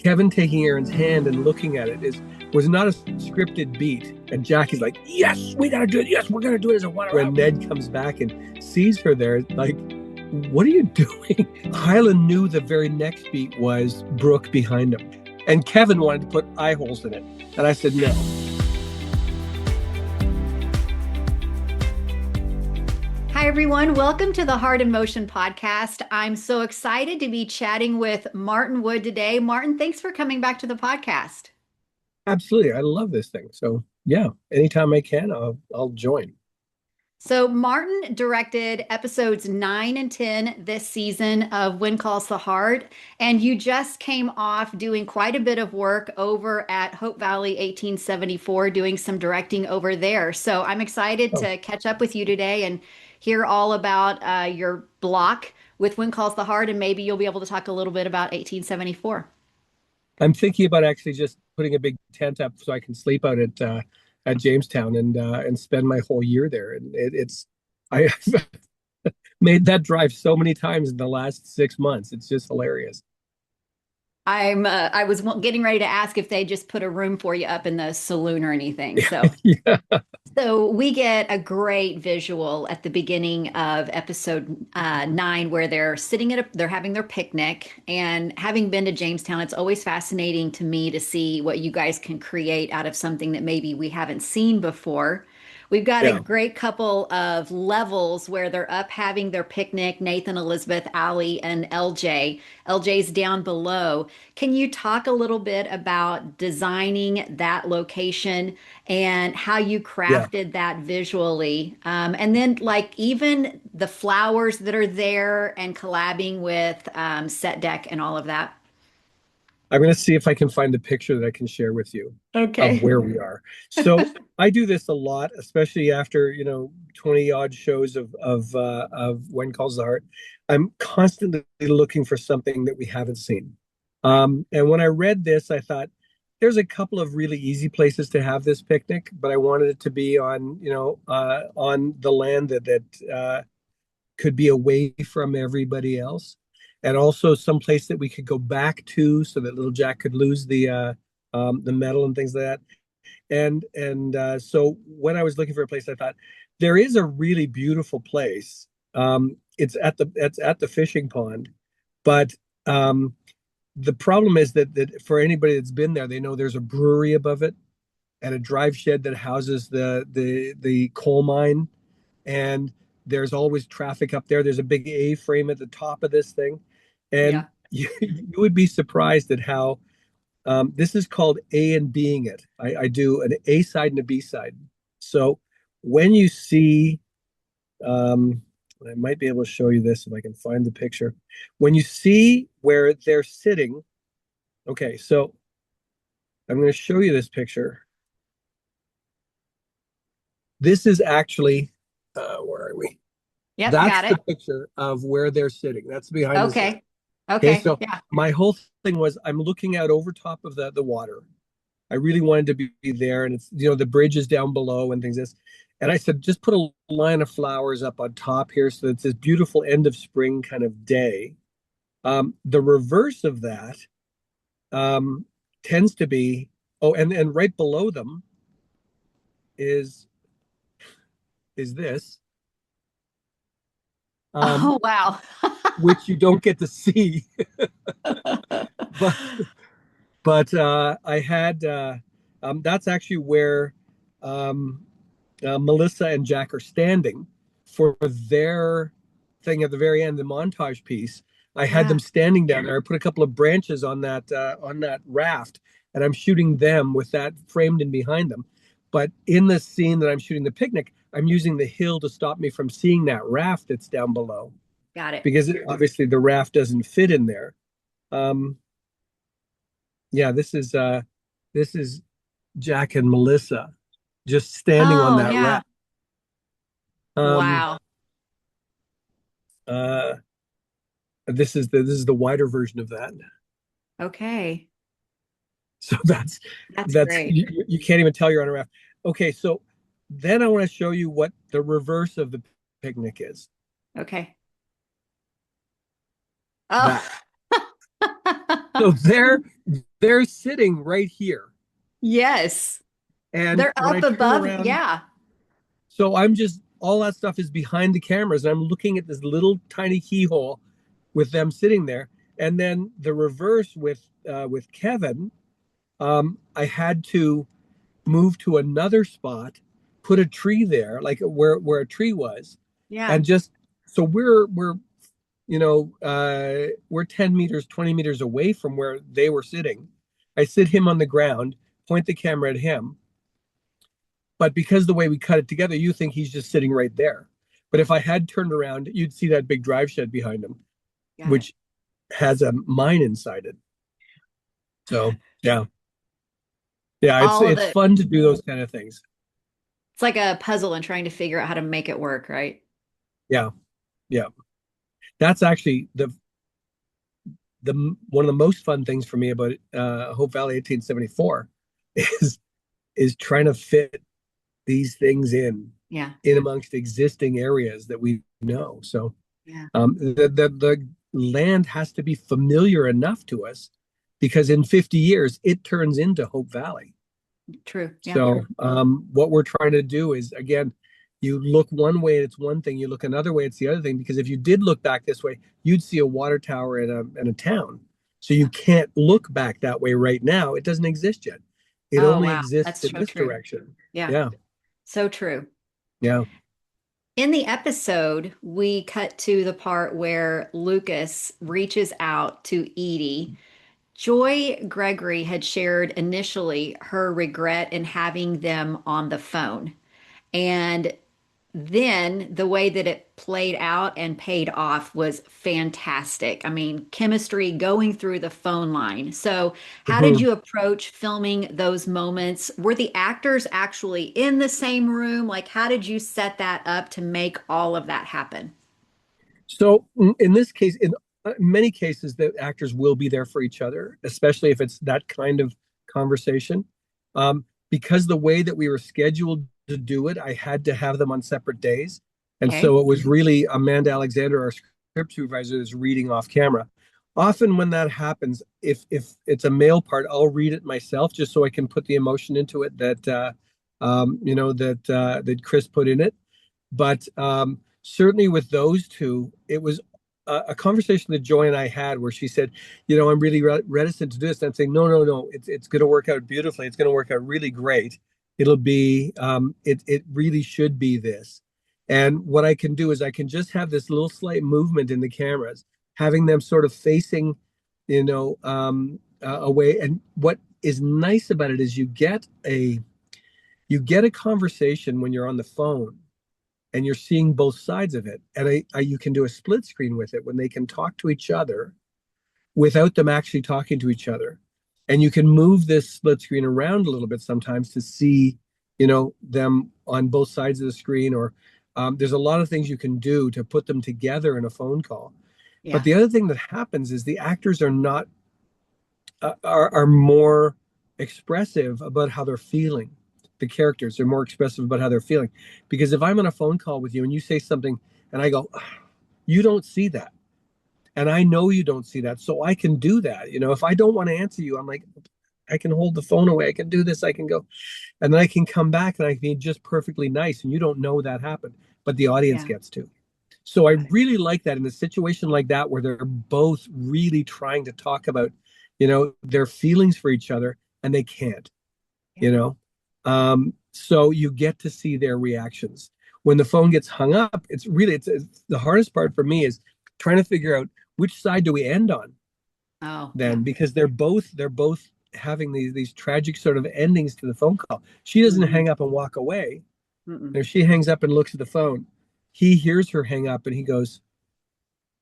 Kevin taking Erin's hand and looking at it was not a scripted beat. And Jackie's like, yes, we got to do it. Yes, we're going to do it as a one. When Ned comes back and sees her there, like, what are you doing? Hyland knew the very next beat was Brooke behind him. And Kevin wanted to put eye holes in it. And I said, no. Hi, everyone. Welcome to the Heart in Motion podcast. I'm so excited to be chatting with Martin Wood today. Martin, thanks for coming back to the podcast. Absolutely. I love this thing. So yeah, anytime I can, I'll join. So Martin directed episodes 9 and 10 this season of When Calls the Heart, and you just came off doing quite a bit of work over at Hope Valley 1874, doing some directing over there. So I'm excited to catch up with you today and hear all about your block with When Calls the Heart, and maybe you'll be able to talk a little bit about 1874. I'm thinking about actually just putting a big tent up so I can sleep out at Jamestown and spend my whole year there. And I've made that drive so many times in the last 6 months. It's just hilarious. I was getting ready to ask if they just put a room for you up in the saloon or anything. So Yeah. So we get a great visual at the beginning of episode 9 where they're having their picnic. And having been to Jamestown, it's always fascinating to me to see what you guys can create out of something that maybe we haven't seen before. We've got a Yeah. great couple of levels where they're up having their picnic, Nathan, Elizabeth, Allie, and LJ. LJ's down below. Can you talk a little bit about designing that location and how you Yeah. crafted that visually? And then, like, even the flowers that are there and collabing with Set Deck and all of that. I'm going to see if I can find a picture that I can share with you of Okay. where we are. So I do this a lot, especially after, 20 odd shows of When Calls the Heart. I'm constantly looking for something that we haven't seen. And when I read this, I thought there's a couple of really easy places to have this picnic, but I wanted it to be on the land that could be away from everybody else, and also some place that we could go back to so that little Jack could lose the medal and things like that. So when I was looking for a place, I thought there is a really beautiful place. It's at the fishing pond, but the problem is that for anybody that's been there, they know there's a brewery above it and a drive shed that houses the coal mine, and there's always traffic up there. There's a big A frame at the top of this thing, and Yeah. you would be surprised at how this is called A and Being It. I do an A side and a B side. So when you see, um, I might be able to show you this if I can find the picture. When you see where they're sitting, okay, so I'm going to show you this picture. This is actually, where are we? Yep, That's got the it. picture of where they're sitting. That's behind the scene. Okay. Okay, Okay. so Yeah. my whole thing was I'm looking out over top of the water. I really wanted to be there, and it's the bridge is down below and things this. And I said, just put a line of flowers up on top here so it's this beautiful end of spring kind of day. The reverse of that um, tends to be, and right below them is this, um, Oh, wow. which you don't get to see, but I had that's actually where um, Melissa and Jack are standing for their thing at the very end, the montage piece. I had them Yeah. standing down there. I put a couple of branches on that raft, and I'm shooting them with that framed in behind them. But in the scene that I'm shooting the picnic, I'm using the hill to stop me from seeing that raft that's down below Got it. because obviously the raft doesn't fit in there. Um, yeah, this is Jack and Melissa just standing on Oh, that yeah. raft. Um, Wow. uh, this is the wider version of that. Okay. So that's That's that's great. you can't even tell you're on a raft. Okay, so then I want to show you what the reverse of the picnic is. Okay. Oh, That So they're sitting right here. Yes. And They're when I up turn above. around, Yeah. so I'm just all that stuff is behind the cameras, and I'm looking at this little tiny keyhole with them sitting there. And then the reverse with Kevin, I had to move to another spot, put a tree there, like where a tree was, Yeah. and just so we're 10 meters, 20 meters away from where they were sitting. I sit him on the ground, point the camera at him, but because the way we cut it together, you think he's just sitting right there. But if I had turned around, you'd see that big drive shed behind him, Got it. which has a mine inside it. So yeah, yeah, it's All of it's it. fun to do those kind of things. It's like a puzzle and trying to figure out how to make it work, right? Yeah, yeah. That's actually the one of the most fun things for me about Hope Valley 1874 is trying to fit these things Yeah. in amongst existing areas that we know. So Yeah. the land has to be familiar enough to us because in 50 years it turns into Hope Valley. True. Yeah. So what we're trying to do is again, you look one way, it's one thing. You look another way, it's the other thing. Because if you did look back this way, you'd see a water tower in a town. So you Yeah. can't look back that way right now. It doesn't exist yet. It Oh, only wow. exists That's in so this true. direction. Yeah. Yeah, So true. yeah. In the episode, we cut to the part where Lucas reaches out to Edie. Joy Gregory had shared initially her regret in having them on the phone. And then the way that it played out and paid off was fantastic. I mean, chemistry going through the phone line. So, how did Mhm. you approach filming those moments? Were the actors actually in the same room? Like, how did you set that up to make all of that happen? So in this case, in many cases, the actors will be there for each other, especially if it's that kind of conversation. Because the way that we were scheduled to do it, I had to have them on separate days. And Okay. so it was really Amanda Alexander, our script supervisor, that's reading off camera. Often when that happens, if it's a male part, I'll read it myself just so I can put the emotion into it that that Chris put in it. But certainly with those two, it was a conversation that Joy and I had where she said, I'm really reticent to do this. And I'm saying, no, no, no, it's going to work out beautifully. It's going to work out really great. It'll be, it really should be this. And what I can do is I can just have this little slight movement in the cameras, having them sort of facing, away. And what is nice about it is you get a conversation when you're on the phone and you're seeing both sides of it. And you can do a split screen with it when they can talk to each other without them actually talking to each other. And you can move this split screen around a little bit sometimes to see, them on both sides of the screen. Or there's a lot of things you can do to put them together in a phone call. But Yeah. the other thing that happens is the actors are not are more expressive about how they're feeling. The characters are more expressive about how they're feeling. Because if I'm on a phone call with you and you say something and I go, you don't see that. And I know you don't see that. So I can do that. If I don't want to answer you, I'm like, I can hold the phone away. I can do this. I can go. And then I can come back and I can be just perfectly nice. And you don't know that happened, but the audience Yeah. gets to. So I Got it. really like that in a situation like that where they're both really trying to talk about, their feelings for each other and they can't, Yeah. you know. So you get to see their reactions. When the phone gets hung up, it's the hardest part for me is trying to figure out which side do we end on Oh, yeah. then because they're both having these tragic sort of endings to the phone call. She doesn't Hmm. hang up and walk away. Mm-mm. If she hangs up and looks at the phone, he hears her hang up and he goes,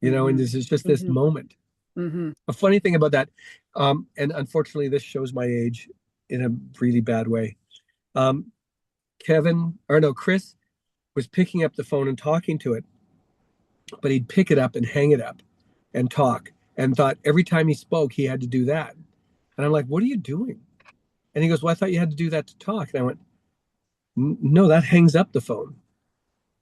and Hmm. this is just this Hmm. moment. Hmm. A funny thing about that, and unfortunately, this shows my age in a really bad way. Um, Chris was picking up the phone and talking to it, but he'd pick it up and hang it up and talk and thought every time he spoke, he had to do that. And I'm like, what are you doing? And he goes, well, I thought you had to do that to talk. And I went, no, that hangs up the phone.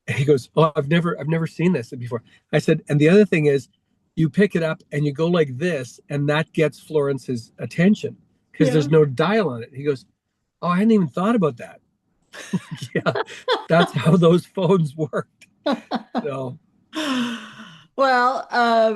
And he goes, oh, I've never seen this before. I said, and the other thing is, you pick it up and you go like this, and that gets Florence's attention because Yeah. there's no dial on it. He goes, "Oh, I hadn't even thought about that." Yeah, that's how those phones worked. So, Well,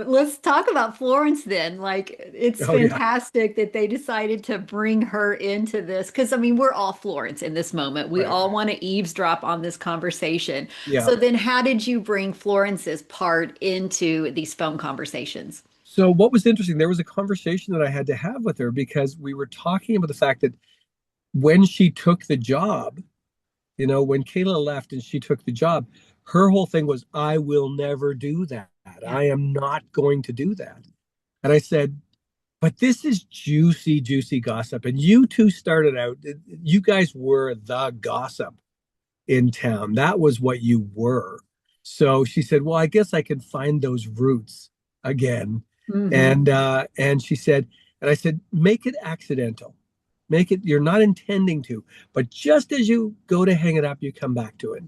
let's talk about Florence then. Like, it's oh yeah, fantastic that they decided to bring her into this because, I mean, we're all Florence in this moment. We right. all want to eavesdrop on this conversation. Yeah. So then, how did you bring Florence's part into these phone conversations? So what was interesting, there was a conversation that I had to have with her because we were talking about the fact that when she took the job, when Kayla left and she took the job, her whole thing was, I will never do that. Yeah. I am not going to do that. And I said, but this is juicy, juicy gossip. And you two started out, you guys were the gossip in town. That was what you were. So she said, well, I guess I can find those roots again. Hmm. And she said, and I said, make it accidental. Make it, you're not intending to, but just as you go to hang it up, you come back to it.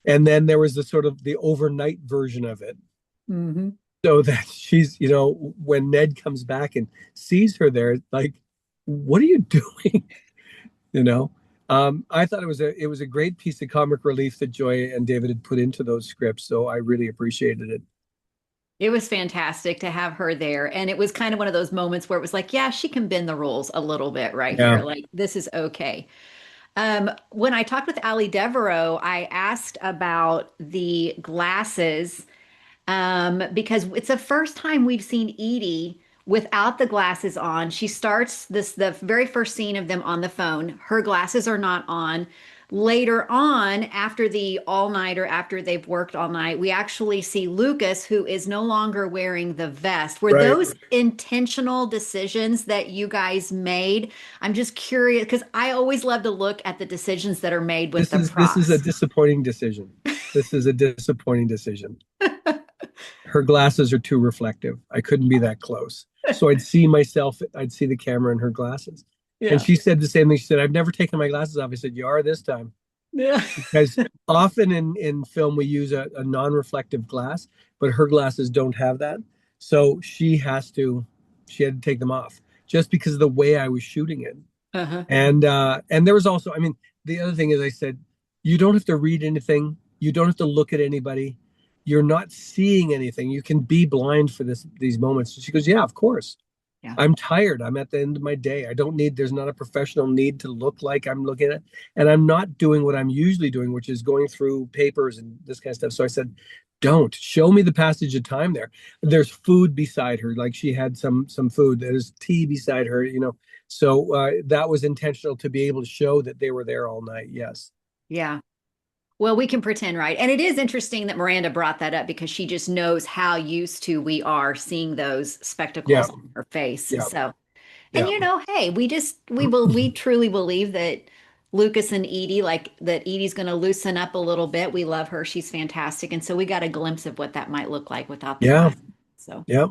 And then there was the sort of the overnight version of it. Hmm. So that she's, when Ned comes back and sees her there, like, what are you doing? you know I thought it was a great piece of comic relief that Joy and David had put into those scripts, so I really appreciated it. It was fantastic to have her there. And it was kind of one of those moments where it was like, yeah, she can bend the rules a little bit right here. Yeah. Like, this is okay. When I talked with Ali Devereaux, I asked about the glasses because it's the first time we've seen Edie without the glasses on. She starts the very first scene of them on the phone. Her glasses are not on. Later on, after the all-nighter, after they've worked all night, we actually see Lucas, who is no longer wearing the vest. Were Right. those intentional decisions that you guys made? I'm just curious because I always love to look at the decisions that are made with This the is this is a props. disappointing decision. This is a disappointing decision. Her glasses are too reflective. I couldn't be that close. So I'd see myself, I'd see the camera in her glasses. And Yeah. she said the same thing. She said, I've never taken my glasses off. I said, you are this time. Yeah. Because often in film we use a non-reflective glass, but her glasses don't have that. So she had to take them off just because of the way I was shooting it. Uh-huh. And there was also, I mean, the other thing is I said, you don't have to read anything, you don't have to look at anybody, you're not seeing anything. You can be blind for these moments. She goes, yeah, of course. Yeah. I'm tired. I'm at the end of my day. There's not a professional need to look like I'm looking at, and I'm not doing what I'm usually doing, which is going through papers and this kind of stuff. So I said, don't show me the passage of time there. There's food beside her. Like she had some food. There's tea beside her. So that was intentional to be able to show that they were there all night. Yes. Yeah. Well, we can pretend, right? And it is interesting that Miranda brought that up because she just knows how used to we are seeing those Yeah. spectacles on her face. Yeah. So, and Yeah. hey, we truly believe that Lucas and Edie, like that Edie's going to loosen up a little bit. We love her. She's fantastic. And so we got a glimpse of what that might look like without the Yeah. glass. So Yeah.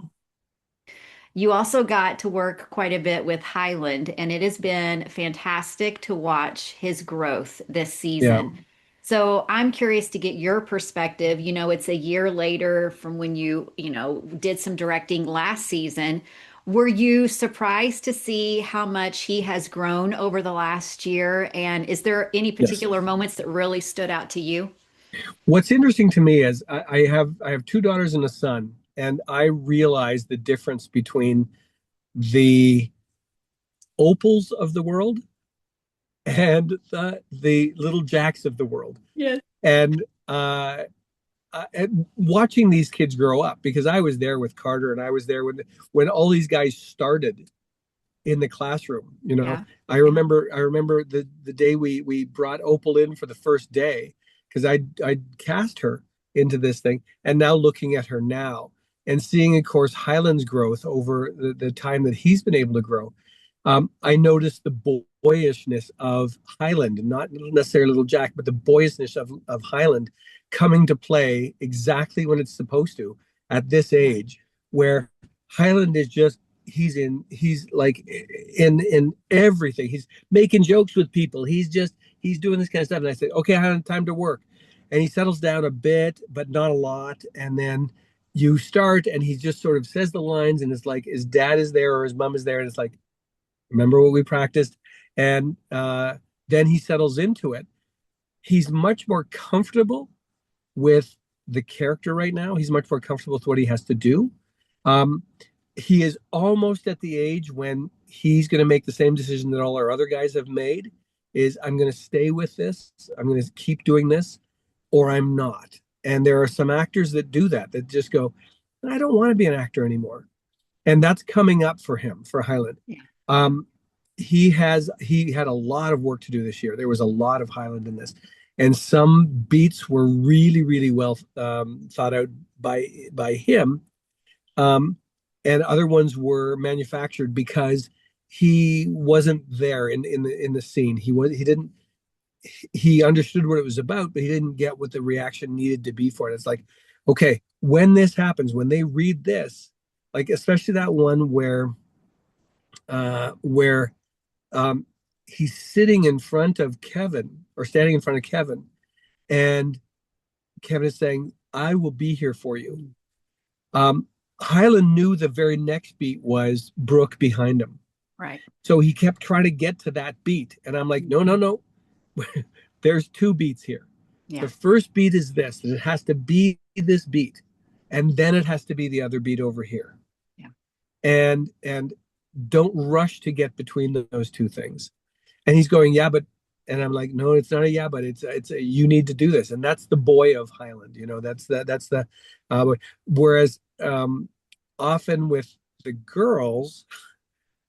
you also got to work quite a bit with Hyland, and it has been fantastic to watch his growth this Yeah. season. So I'm curious to get your perspective. It's a year later from when did some directing last season. Were you surprised to see how much he has grown over the last year? And is there any Yes. particular moments that really stood out to you? What's interesting to me is I have two daughters and a son, and I realize the difference between the opals of the world and the little jacks of the world. Yes. And and watching these kids grow up, because I was there with Carter and I was there when all these guys started in the classroom. Yeah. I remember the day we brought Opal in for the first day, because I cast her into this thing, and now looking at her now and seeing, of course, Hyland's growth over the time that he's been able to grow. I noticed the boyishness of Hyland, not necessarily Little Jack, but the boyishness of Hyland coming to play exactly when it's supposed to at this Yeah. age, where Hyland is just he's like in everything. He's making jokes with people. He's doing this kind of stuff. And I said, okay, I have time to work. And he settles down a bit, but not a lot. And then you start and he just sort of says the lines and it's like his dad is there or his mom is there and it's like, remember what we practiced? And then he settles into it. He's much more comfortable with the character right now. He's much more comfortable with what he has to do. Um, he is almost at the age when he's going to make the same decision that all our other guys have made is I'm going to stay with this. I'm going to keep doing this or I'm not. And there are some actors that do that, that just go, I don't want to be an actor anymore. And that's coming up for him, for Hyland. Yeah. Um, he had a lot of work to do this year. There was a lot of Hyland in this, and some beats were really, really well thought out by him, um, and other ones were manufactured because he wasn't there in the scene. He didn't he understood what it was about, but he didn't get what the reaction needed to be for it. It's like, okay, when this happens, when they read this, like especially that one where um, he's sitting in front of Kevin or standing in front of Kevin, and Kevin is saying, "I will be here for you." Um, Hyland knew the very next beat was Brooke behind him, Right. so he kept trying to get to that beat, and I'm like, "No, no, no." There's two beats here. Yeah. The first beat is this, and it has to be this beat, and then it has to be the other beat over here. Yeah. And don't rush to get between those two things. And he's going, yeah, but, and I'm like, no, it's not a yeah, but it's a, you need to do this, and that's the boy of Hyland. That's the whereas often with the girls,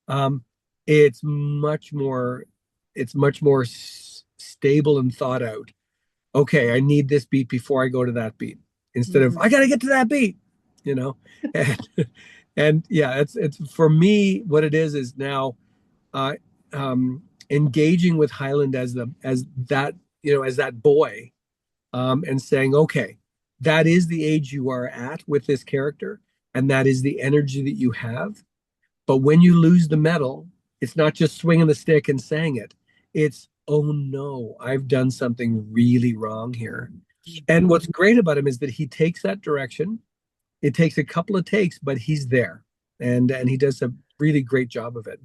um, it's much more stable and thought out. Okay, I need this beat before I go to that beat instead of Mhm. I got to get to that beat, you know. And, and yeah, it's for me what it is now uh, engaging with Hyland as that as that boy, and saying, okay, that is the age you are at with this character, and that is the energy that you have. But when you lose the medal, it's not just swinging the stick and saying it. It's, oh no, I've done something really wrong here. And what's great about him is that he takes that direction. It takes a couple of takes, but he's there, and he does a really great job of it.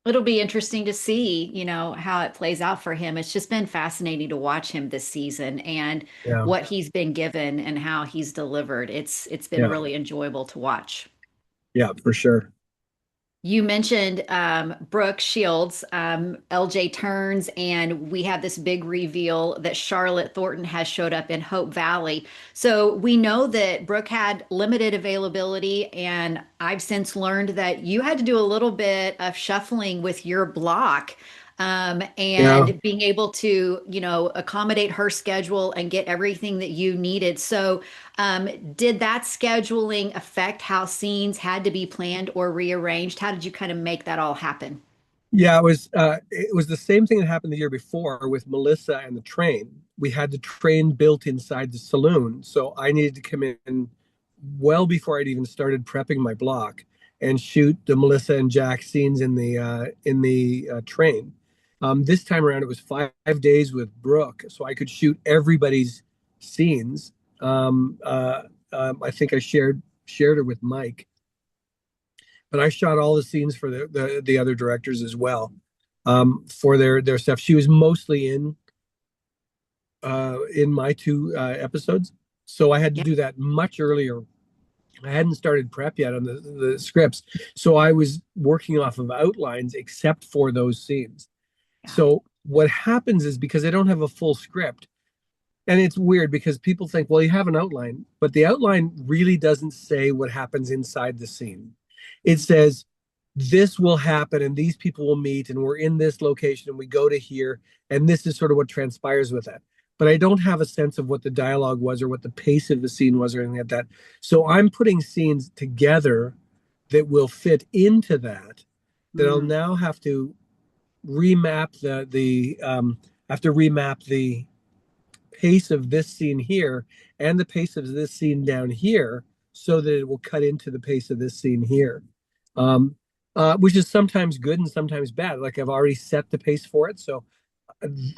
It'll be interesting to see, how it plays out for him. It's just been fascinating to watch him this season and Yeah, what he's been given and how he's delivered. It's been yeah, really enjoyable to watch. yeah, for sure. You mentioned Brooke Shields, LJ turns, and we have this big reveal that Charlotte Thornton has showed up in Hope Valley. So we know that Brooke had limited availability, and I've since learned that you had to do a little bit of shuffling with your block, Yeah, and being able to, accommodate her schedule and get everything that you needed. So did that scheduling affect how scenes had to be planned or rearranged? How did you kind of make that all happen? yeah. It was the same thing that happened the year before with Melissa and the train. We had the train built inside the saloon, so I needed to come in well before I'd even started prepping my block and shoot the Melissa and Jack scenes in the train. This time around, it was 5 days with Brooke, so I could shoot everybody's scenes. I think I shared it with Mike, but I shot all the scenes for the other directors as well, for their stuff. She was mostly in my two episodes, so I had to Yeah. do that much earlier. I hadn't started prep yet on the scripts, so I was working off of outlines except for those scenes. Yeah. So what happens is because I don't have a full script, and it's weird because people think, well, you have an outline, but the outline really doesn't say what happens inside the scene. It says this will happen and these people will meet and we're in this location and we go to here and this is sort of what transpires with that. But I don't have a sense of what the dialogue was or what the pace of the scene was or anything like that. So I'm putting scenes together that will fit into that I'll Mm. now have to remap the have to remap the pace of this scene here and the pace of this scene down here so that it will cut into the pace of this scene here. Um, which is sometimes good and sometimes bad. Like I've already set the pace for it, so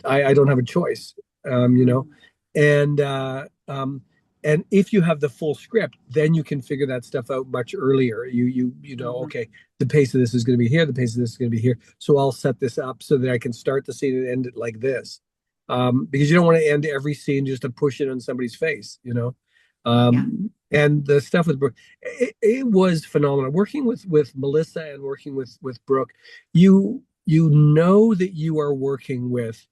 I don't have a choice, you know. Mm. And uh, um, And if you have the full script, then you can figure that stuff out much earlier. You know, Mhm. okay, the pace of this is going to be here, the pace of this is going to be here. So I'll set this up so that I can start the scene and end it like this. Because you don't want to end every scene just to push it on somebody's face, you know. Yeah. And the stuff with Brooke, it was phenomenal. Working with Melissa and working with Brooke, you know that you are working with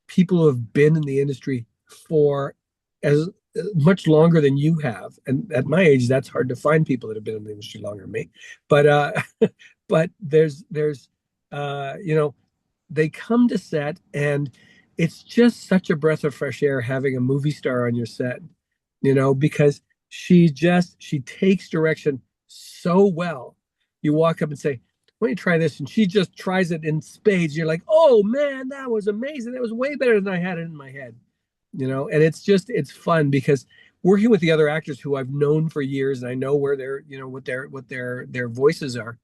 people who have been in the industry for as much longer than you have. And at my age, that's hard to find people that have been in the industry longer than me. But but there's you know, they come to set and it's just such a breath of fresh air having a movie star on your set, you know, because she takes direction so well. You walk up and say, "Why don't you try this?" And she just tries it in spades. You're like, "Oh man, that was amazing. That was way better than I had it in my head." You know, and it's fun because working with the other actors who I've known for years and I know where their, you know, what their voices are.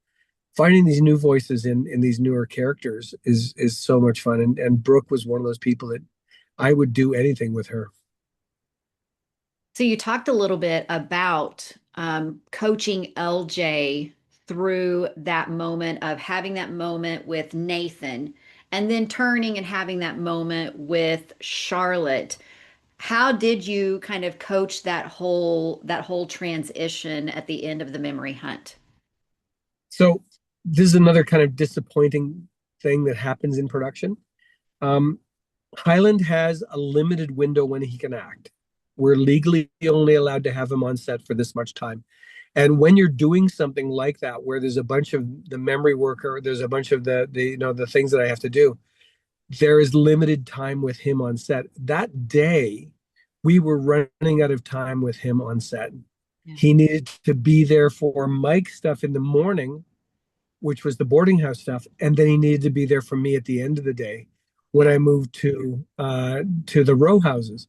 Finding these new voices in these newer characters is so much fun. And Brooke was one of those people that I would do anything with her. So you talked a little bit about coaching LJ through that moment of having that moment with Nathan and then turning and having that moment with Charlotte. How did you kind of coach that whole transition at the end of the memory hunt? So this is another kind of disappointing thing that happens in production. Um, Hyland has a limited window when he can act. We're legally only allowed to have him on set for this much time. And when you're doing something like that, where there's a bunch of the memory work or there's a bunch of the you know the things that I have to do, there is limited time with him on set. That day, we were running out of time with him on set. Yeah. He needed to be there for Mike stuff in the morning, which was the boarding house stuff, and then he needed to be there for me at the end of the day when Yeah. I moved to the row houses.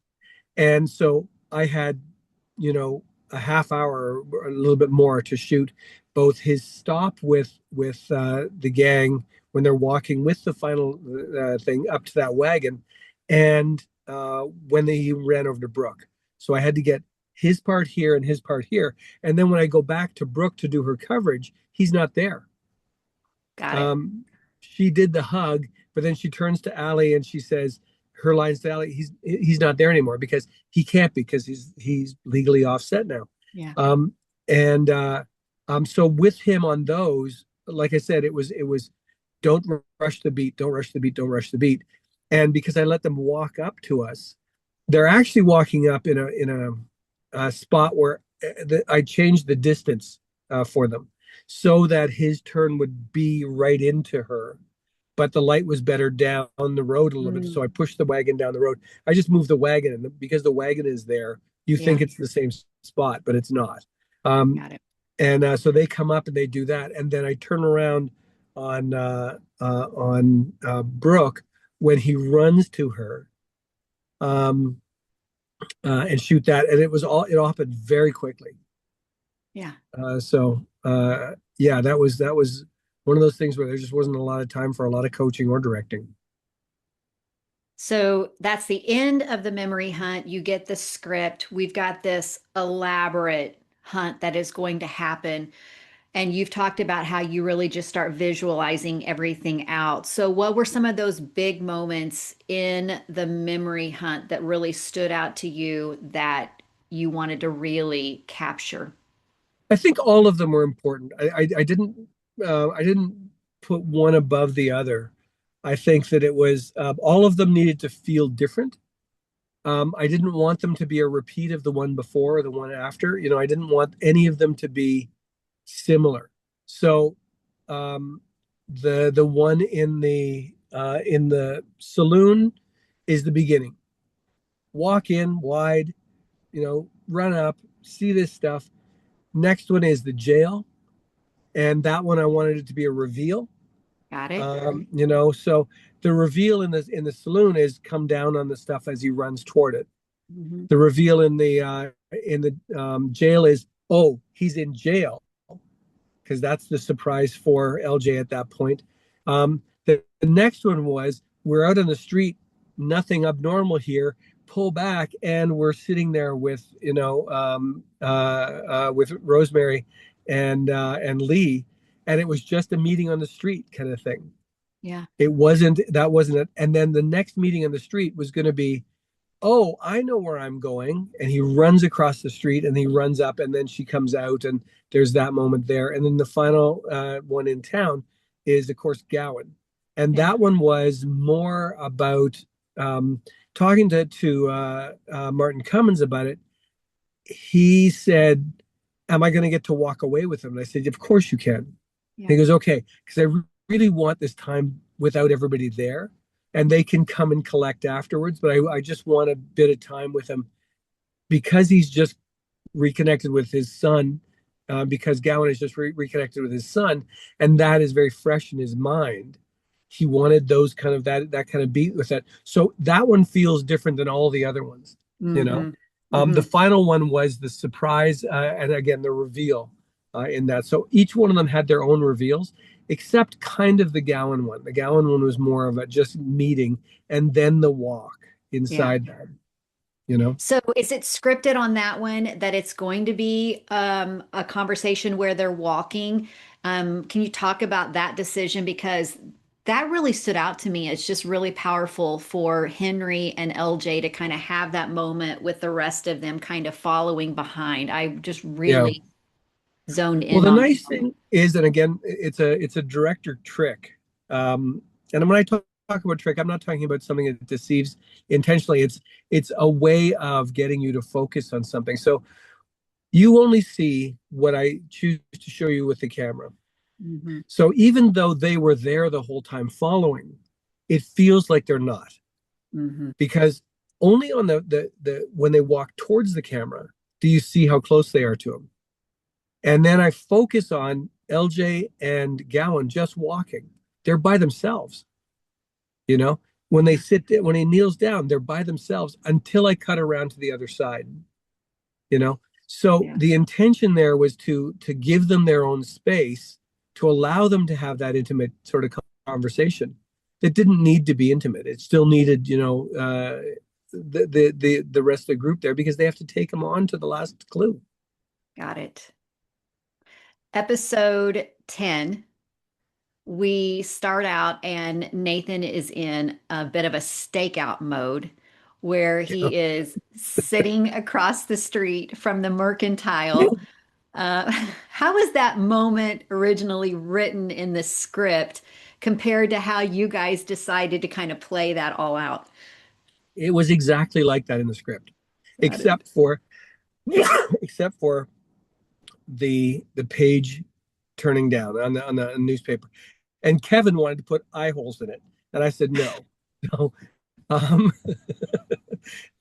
And so I had, you know, a half hour or a little bit more to shoot both his stop with the gang when they're walking with the final thing up to that wagon, and when he ran over to Brooke. So I had to get his part here and his part here, and then when I go back to Brooke to do her coverage, he's not there. Got it. um, she did the hug, but then she turns to Allie and she says her lines to Allie, he's not there anymore because he can't because he's legally offset now. Yeah. Um, and so with him on those, like I said, it was don't rush the beat, don't rush the beat, don't rush the beat. And because I let them walk up to us, they're actually walking up in a spot where I changed the distance for them so that his turn would be right into her. But the light was better down the road a little bit. Mm, So I pushed the wagon down the road. I just moved the wagon. And because the wagon is there, you think yeah. it's the same spot, but it's not. Um, Got it. and so they come up and they do that. And then I turn around on Brooke when he runs to her um, and shoot that. And it all happened very quickly. Yeah. Yeah, that was one of those things where there just wasn't a lot of time for a lot of coaching or directing. So that's the end of the memory hunt. You get the script. We've got this elaborate hunt that is going to happen. And you've talked about how you really just start visualizing everything out. So, what were some of those big moments in the memory hunt that really stood out to you that you wanted to really capture? I think all of them were important. I didn't put one above the other. I think that it was all of them needed to feel different. I didn't want them to be a repeat of the one before or the one after. You know, I didn't want any of them to be similar. So um, the one in the saloon is the beginning. Walk in wide, you know, run up, see this stuff. Next one is the jail, and that one I wanted it to be a reveal. Got it? You know, so the reveal in the saloon is come down on the stuff as he runs toward it. Mhm. The reveal in the jail is, oh, he's in jail, because that's the surprise for LJ at that point. The next one was we're out on the street, nothing abnormal here. pull back, and we're sitting there with, with Rosemary and Lee, and it was just a meeting on the street kind of thing. Yeah. That wasn't it. And then the next meeting on the street was going to be, oh, I know where I'm going. And he runs across the street and he runs up, and then she comes out, and there's that moment there. And then the final one in town is, of course, Gowan. And Yeah. that one was more about talking to Martin Cummins about it. He said, am I going to get to walk away with him? And I said, of course you can. And Yeah. he goes, okay, because I really want this time without everybody there, and they can come and collect afterwards. But I just want a bit of time with him because he's just reconnected with his son, because Gowan is just reconnected with his son, and that is very fresh in his mind. He wanted those kind of that kind of beat with it. So that one feels different than all the other ones, you know. Mm-hmm. The Mm-hmm. final one was the surprise, and again the reveal in that. So each one of them had their own reveals, except kind of the Gowan one. The Gowan one was more of a just meeting and then the walk Yeah. inside that, you know. So is it scripted on that one that it's going to be a conversation where they're walking? Can you talk about that decision? Because that really stood out to me. It's just really powerful for Henry and LJ to kind of have that moment with the rest of them kind of following behind. I just Yeah. really zoned Well, in the on nice thing is, and again, it's a director trick. And when I talk about trick, I'm not talking about something that deceives intentionally. It's a way of getting you to focus on something. So you only see what I choose to show you with the camera. Mhm. So even though they were there the whole time following, it feels like they're not, Mhm. because only on the when they walk towards the camera do you see how close they are to him. And then I focus on LJ and Gowan just walking. They're by themselves, you know. When they Yeah. when he kneels down, they're by themselves until I cut around to the other side, you know. So Yeah. the intention there was to give them their own space, to allow them to have that intimate sort of conversation. It didn't need to be intimate. It still needed, the rest of the group there, because they have to take them on to the last clue. Got it. Episode 10, we start out and Nathan is in a bit of a stakeout mode where Yeah. he is sitting across the street from the mercantile. Uh, how was that moment originally written in the script compared to how you guys decided to kind of play that all out? It was exactly like that in the script, Got it. except for except for the page turning down on the newspaper. And Kevin wanted to put eye holes in it, and I said no, no.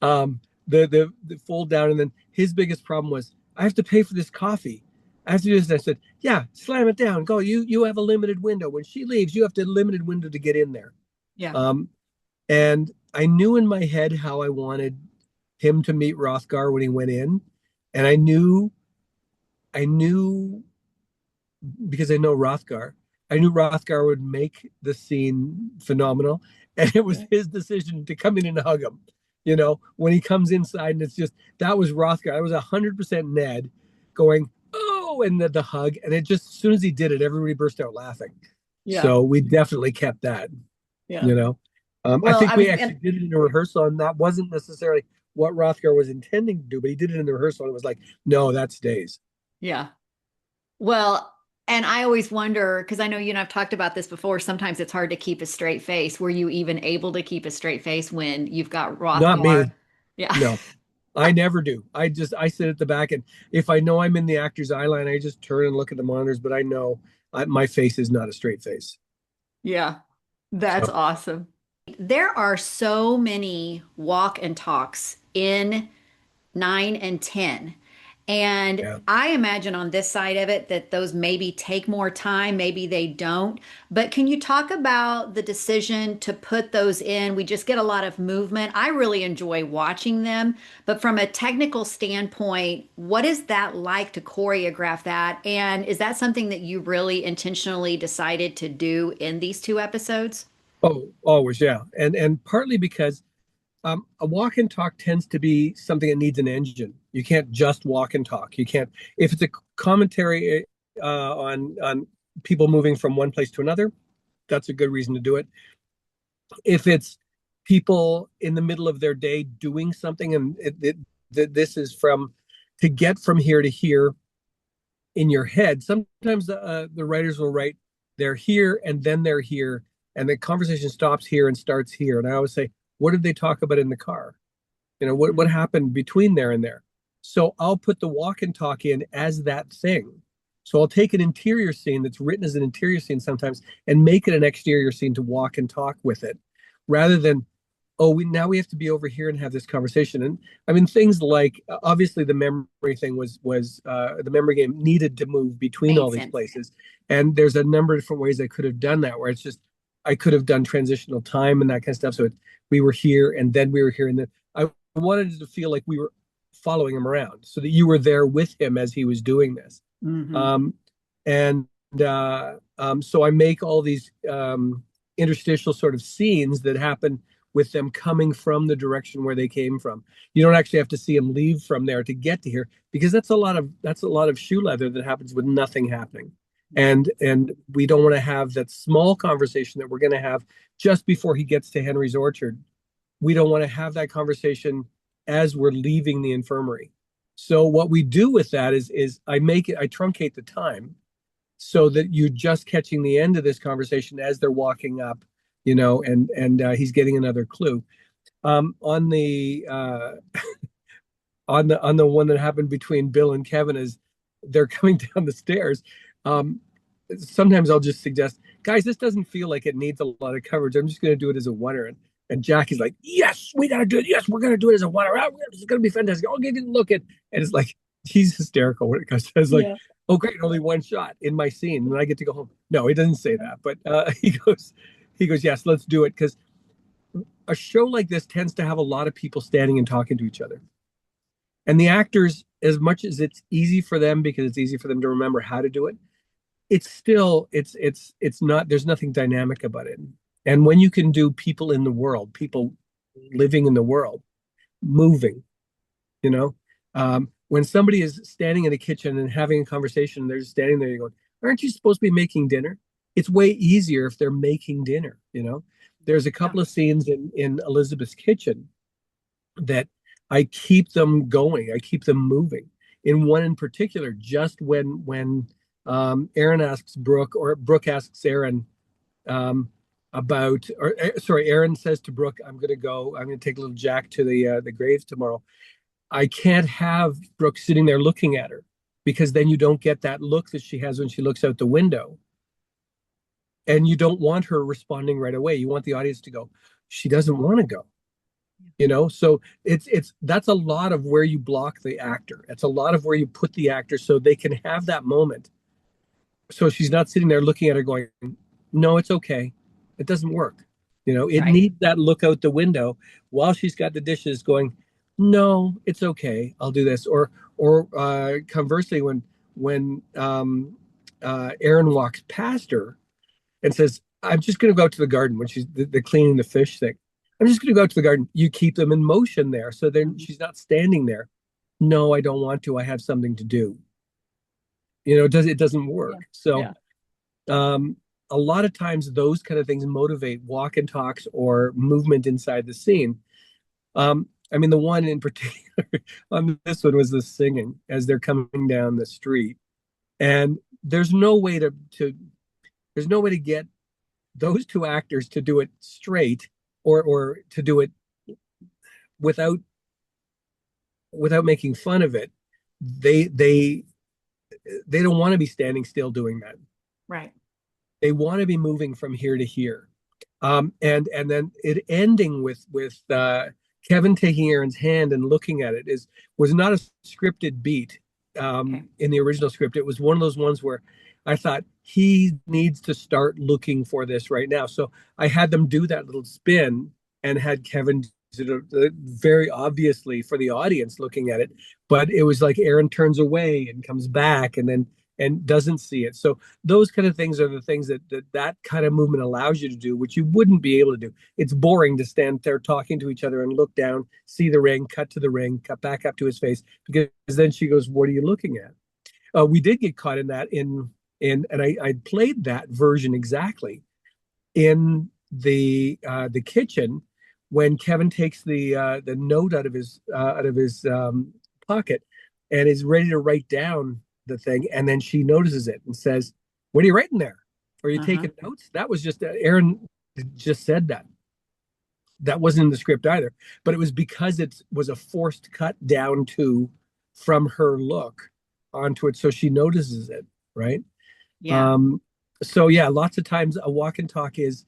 Um, the fold down, and then his biggest problem was, I have to pay for this coffee. I have to do this. And I said, yeah, slam it down. Go. You have a limited window. When she leaves, you have a limited window to get in there. Yeah. Um, and I knew in my head how I wanted him to meet Hrothgar when he went in, and I knew because I know Hrothgar. I knew Hrothgar would make the scene phenomenal, and it was Yeah. his decision to come in and hug him. You know, when he comes inside, and it's just that was Hrothgar. I was 100% Ned going, oh, and the hug, and it just as soon as he did it, everybody burst out laughing. Yeah. So we definitely kept that. Yeah. You know, I Well, think I we was, actually and did it in a rehearsal, and that wasn't necessarily what Hrothgar was intending to do, but he did it in the rehearsal, and it was like, no, that stays. yeah. Well, and I always wonder, because I know you and I've talked about this before, sometimes it's hard to keep a straight face. Were you even able to keep a straight face when you've got Not Hrothgar? me. Yeah. No, I never do. I sit at the back, and if I know I'm in the actor's eye line, I just turn and look at the monitors. But I know my face is not a straight face. Yeah. That's So awesome. There are so many walk and talks in 9 and 10. And yeah. I imagine on this side of it that those maybe take more time, maybe they don't. But can you talk about the decision to put those in? We just get a lot of movement. I really enjoy watching them. But from a technical standpoint, what is that like to choreograph that? And is that something that you really intentionally decided to do in these two episodes? Oh, always, yeah. And partly because A walk and talk tends to be something that needs an engine. You can't just walk and talk. You can't, if it's a commentary on people moving from one place to another, that's a good reason to do it. If it's people in the middle of their day doing something, and this is from to get from here to here in your head. Sometimes the writers will write they're here and then they're here, and the conversation stops here and starts here. And I always say, what did they talk about in the car? What happened between there and there? So I'll put the walk and talk in as that thing. So I'll take an interior scene that's written as an interior scene sometimes and make it an exterior scene to walk and talk with it, rather than, oh, we have to be over here and have this conversation. And I mean, things like obviously the memory thing was the memory game needed to move between Made all these sense. places, and there's a number of different ways I could have done that. Where it's just I could have done transitional time and that kind of stuff. So we were here and then we were here, and then I wanted it to feel like we were following him around, so that you were there with him as he was doing this. Mm-hmm. Um, and so I make all these interstitial sort of scenes that happen with them coming from the direction where they came from. You don't actually have to see them leave from there to get to here, because that's a lot of shoe leather that happens with nothing happening. And we don't want to have that small conversation that we're going to have just before he gets to Henry's Orchard. We don't want to have that conversation as we're leaving the infirmary. So what we do with that is I truncate the time so that you're just catching the end of this conversation as they're walking up, and he's getting another clue. On the on the one that happened between Bill and Kevin as they're coming down the stairs. Sometimes I'll just suggest, guys, this doesn't feel like it needs a lot of coverage. I'm just going to do it as a one-er. And Jackie's like, yes, we got to do it. Yes, we're going to do it as a one-er. It's going to be fantastic. Oh, get a look at. And it's like, he's hysterical when it comes to it's like, Yeah. oh, great, only one shot in my scene, and I get to go home. No, he doesn't say that, but he goes, yes, let's do it, because a show like this tends to have a lot of people standing and talking to each other, and the actors, as much as it's easy for them because it's easy for them to remember how to do it, it's still it's not. There's nothing dynamic about it. And when you can do people in the world, people living in the world, moving, you know, when somebody is standing in the kitchen and having a conversation, and they're just standing there, you're going, aren't you supposed to be making dinner? It's way easier if they're making dinner. There's a couple of scenes in Elizabeth's kitchen that I keep them going. I keep them moving. In one in particular, just when Erin asks Brooke, or Brooke asks Erin, Erin says to Brooke, I'm going to take little Jack to the graves tomorrow. I can't have Brooke sitting there looking at her, because then you don't get that look that she has when she looks out the window. And you don't want her responding right away. You want the audience to go, she doesn't want to go. So that's a lot of where you block the actor. It's a lot of where you put the actor so they can have that moment. So she's not sitting there looking at her going, no, it's okay. It doesn't work. It Right. needs that look out the window while she's got the dishes going, no, it's okay. I'll do this. Or conversely, when Erin walks past her and says, I'm just going to go out to the garden, when she's the cleaning the fish thing. I'm just going to go out to the garden. You keep them in motion there. So then she's not standing there. No, I don't want to. I have something to do. It doesn't work. Yeah. So Yeah. a lot of times those kind of things motivate walk and talks or movement inside the scene. I mean, the one in particular on this one was the singing as they're coming down the street. And there's no way to get those two actors to do it straight, or to do it without making fun of it. They don't want to be standing still doing that. Right. They want to be moving from here to here. And then it ending with Kevin taking Erin's hand and looking at it was not a scripted beat. Okay. In the original script, it was one of those ones where I thought he needs to start looking for this right now. So I had them do that little spin and had Kevin very obviously for the audience looking at it, but it was like Erin turns away and comes back, and and doesn't see it. So those kind of things are the things that kind of movement allows you to do, which you wouldn't be able to do. It's boring to stand there talking to each other and look down, see the ring, cut to the ring, cut back up to his face, because then she goes, "What are you looking at?" We did get caught in that and I played that version exactly in the kitchen when Kevin takes the note out of his pocket and is ready to write down the thing, and then she notices it and says, "What are you writing there? Are you Uh-huh. taking notes?" That was just Erin just said that. That wasn't in the script either, but it was because it was a forced cut down to from her look onto it, so she notices it, right? Yeah. Um, so yeah, lots of times a walk and talk is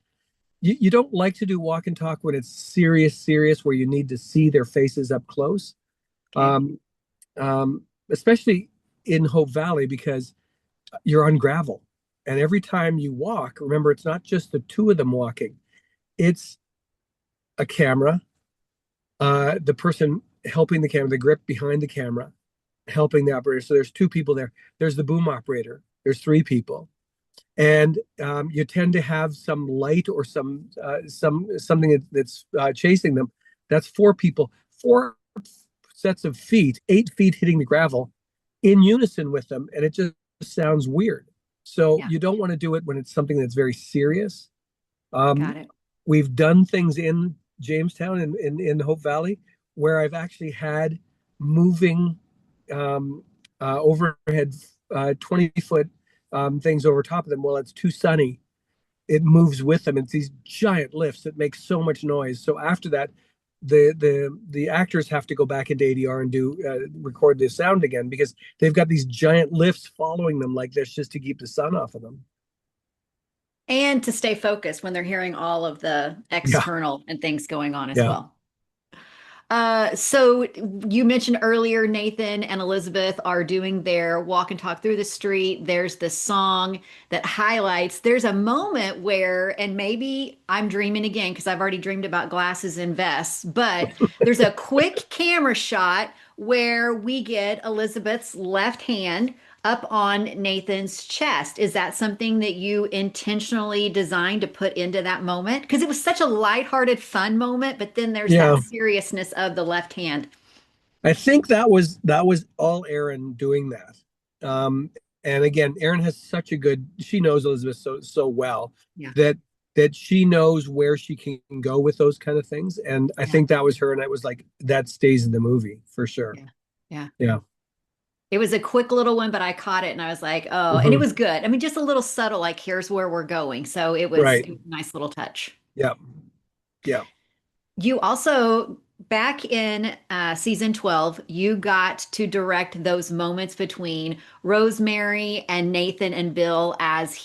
you don't like to do walk and talk when it's serious, where you need to see their faces up close. Okay. Um, Especially in Hope Valley because you're on gravel. And every time you walk, remember, it's not just the two of them walking, it's a camera, the person helping the camera, the grip behind the camera, helping the operator. So there's two people there. There's the boom operator. There's three people. And you tend to have some light or something that's chasing them. That's four people, four sets of feet, 8 feet hitting the gravel in unison with them, and it just sounds weird. So Yeah. you don't want to do it when it's something that's very serious. Got Um, it. we've done things in Jamestown and in Hope Valley where I've actually had moving overhead 20-foot things over top of them. Well, it's too sunny. It moves with them. It's these giant lifts that make so much noise. So after that, the actors have to go back into ADR and do record the sound again because they've got these giant lifts following them like this just to keep the sun off of them. And to stay focused when they're hearing all of the Yeah, external and things going on as yeah. well. So you mentioned earlier Nathan and Elizabeth are doing their walk and talk through the street. There's this song that highlights. There's a moment where, and maybe I'm dreaming again because I've already dreamed about glasses and vests, but there's a quick camera shot where we get Elizabeth's left hand up on Nathan's chest. Is that something that you intentionally designed to put into that moment? Because it was such a lighthearted, fun moment, but then there's that Yeah, seriousness of the left hand. I think that was all Erin doing that. Um, and again, Erin has such a good. She knows Elizabeth so well Yeah, that she knows where she can go with those kind of things. And I yeah, think that was her, and it was like that stays in the movie for sure. yeah, yeah. Yeah. It was a quick little one, but I caught it and I was like, oh, and it Hmm. was good. I mean, just a little subtle, like here's where we're going. So Right. it was a nice little touch. Yeah. Yeah. You also, back in season 12, you got to direct those moments between Rosemary and Nathan and Bill as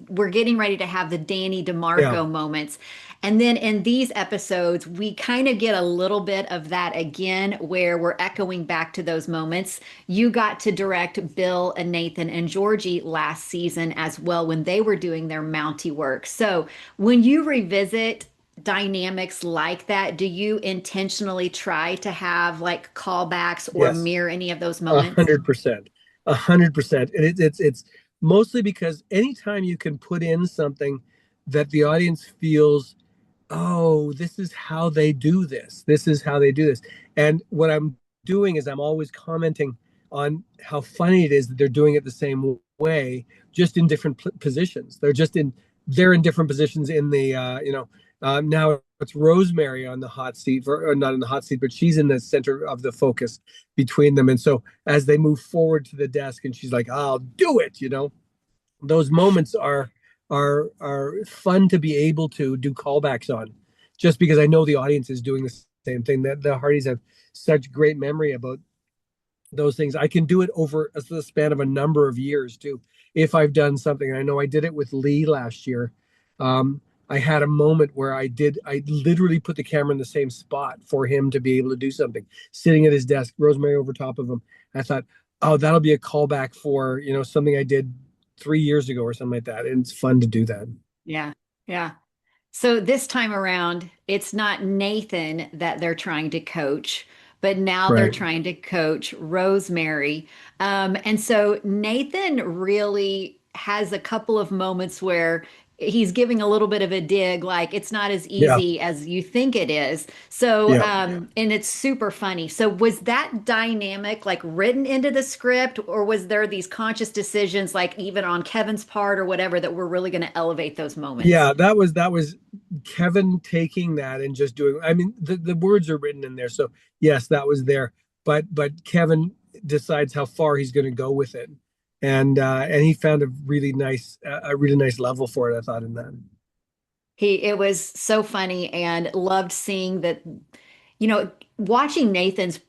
we're getting ready to have the Danny Yeah. DeMarco moments. And then in these episodes, we kind of get a little bit of that again, where we're echoing back to those moments. You got to direct Bill and Nathan and Georgie last season as well when they were doing their Mountie work. So when you revisit dynamics like that, do you intentionally try to have like callbacks or Yes. mirror any of those A moments? 100%. 100%. And it's mostly because anytime you can put in something that the audience feels, oh, this is how they do this. This is how they do this. And what I'm doing is I'm always commenting on how funny it is that they're doing it the same way, just in different positions. They're in different positions in the now it's Rosemary on the hot seat, or not in the hot seat, but she's in the center of the focus between them. And so as they move forward to the desk, and she's like, "I'll do it," those moments are fun to be able to do callbacks on, just because I know the audience is doing the same thing. That the Hearties have such great memory about those things. I can do it over the span of a number of years too. If I've done something, I know I did it with Lee last year. Um, I had a moment where I literally put the camera in the same spot for him to be able to do something, sitting at his desk, Rosemary over top of him. I thought, oh, that'll be a callback for, something I did 3 years ago or something like that. And it's fun to do that. Yeah, yeah. So this time around, it's not Nathan that they're trying to coach, but now they're Right. trying to coach Rosemary. And so Nathan really has a couple of moments where he's giving a little bit of a dig, like it's not as Yeah. easy as you think it is. So, Yeah. and it's super funny. So, was that dynamic like written into the script, or was there these conscious decisions, like even on Kevin's part or whatever, that were really going to elevate those moments? Yeah, that was Kevin taking that and just doing. I mean, the words are written in there, so yes, that was there. But Kevin decides how far he's going to go with it, and he found a really nice level for it. I thought in that. It was so funny and loved seeing that, watching Nathan's